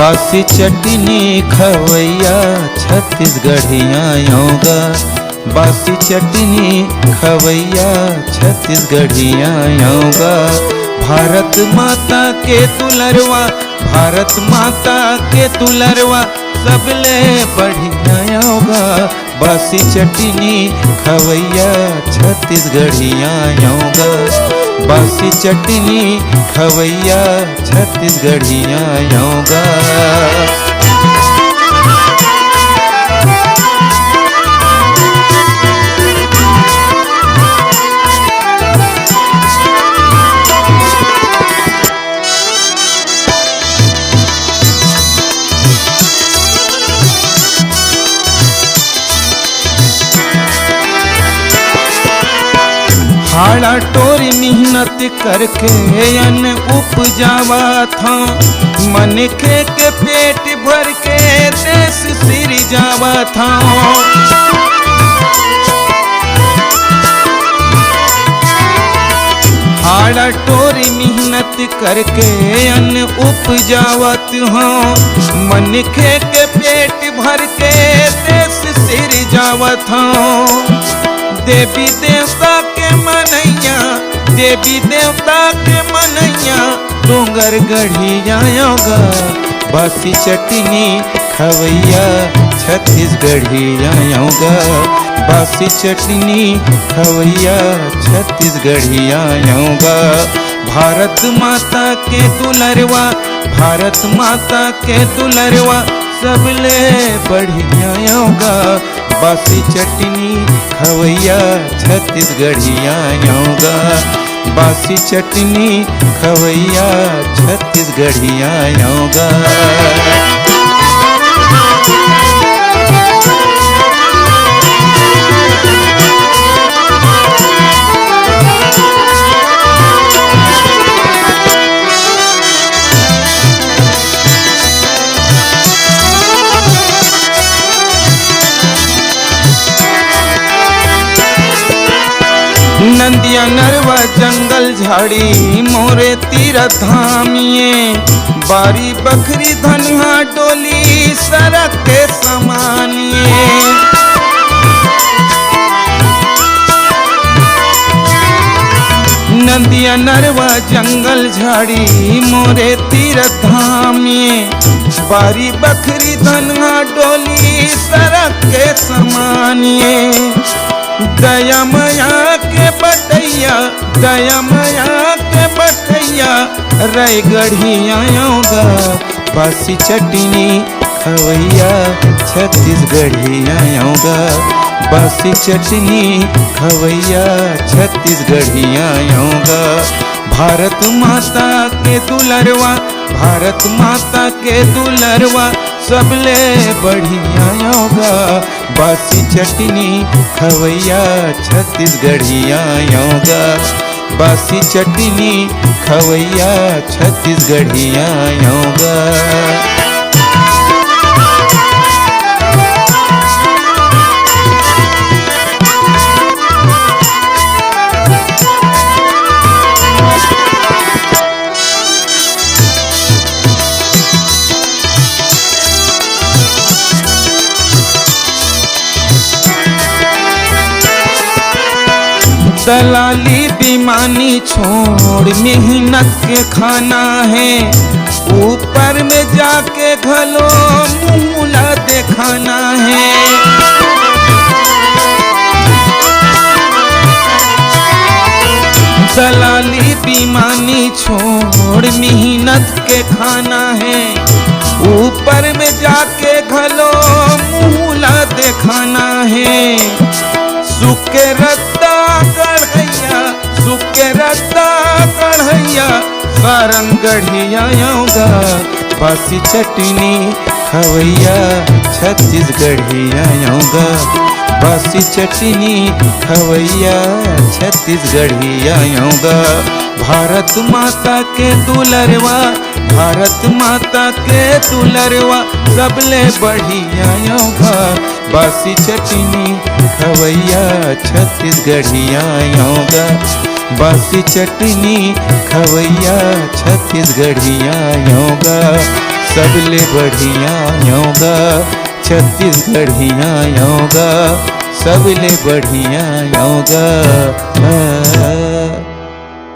बासी चटनी खवैया छत्तीसगढ़िया योगा। बासी चटनी खवैया छत्तीसगढ़िया योगा। भारत माता के दुलरवा, भारत माता के दुलरवा सबले बढ़िया योगा। बासी चटनी खवैया छत्तीसगढ़िया योगा। बासी चटनी खवैया छत्तीसगढ़िया योगा। हाड़ा टोरी मेहनत करके अन्न उपजावा था। मन के पेट भर के देश सिरजावा था। हाड़ा टोरी मेहनत करके अन्न उपजावत हो। मन के पेट भर के देश सिरजावत हो। देवी देवता के मनैया, देवी देवता के मनैया डोंगर गढ़िया योगा। बासी चटनी खवैया छत्तीसगढ़िया योगा। बासी चटनी खवैया छत्तीसगढ़िया योगा। भारत माता के दुलरवा, भारत माता के दुलरवा सबले बढ़िया योगा। बासी चटनी खवैया छत्तीसगढ़िया योगा। बासी चटनी खवैया छत्तीसगढ़िया योगा। नंदिया नरवा जंगल झाड़ी मोरे तीरथ धामिए। बारी बकरी धनिया डोली सड़क के समानिए। नंदिया नरवा जंगल झाड़ी मोरे तीरथ धामिए। बारी बकरी धनिया डोली सड़क के समानिए। दया मया के बटैया, दया मया के बटैया रई गढ़िया योगा। बासी चटनी खवैया छत्तीसगढ़िया योगा। बासी चटनी खवैया छत्तीसगढ़िया योगा। भारत माता के दुलरवा, भारत माता के दुलरवा सबले बढ़िया योगा। बासी चटनी खवैया छत्तीसगढ़िया योगा। बासी चटनी खवैया छत्तीसगढ़िया योगा। दलाली बेईमानी छोड़ मेहनत के खाना है। ऊपर में जाके घलो मुला दिखाना है। दलाली बेईमानी छोड़ मेहनत के खाना है। ऊपर में जाके घलो मुला दिखाना है। सुके रत्ता कढ़ैया, सुके रत्ता कढ़ैया सारंग गढ़िया योगा। बासी चटनी खवैया छत्तीसगढ़िया योगा। बासी चटनी खवैया छत्तीसगढ़िया योगा। भारत माता के दुलरवा, भारत माता के दुलरवा सबले बढ़िया योगा। बासी चटनी खवैया छत्तीसगढ़िया योगा। बासी चटनी खवैया छत्तीसगढ़िया योगा। सबले बढ़िया योगा छत्तीसगढ़िया योगा सबले बढ़िया योगा।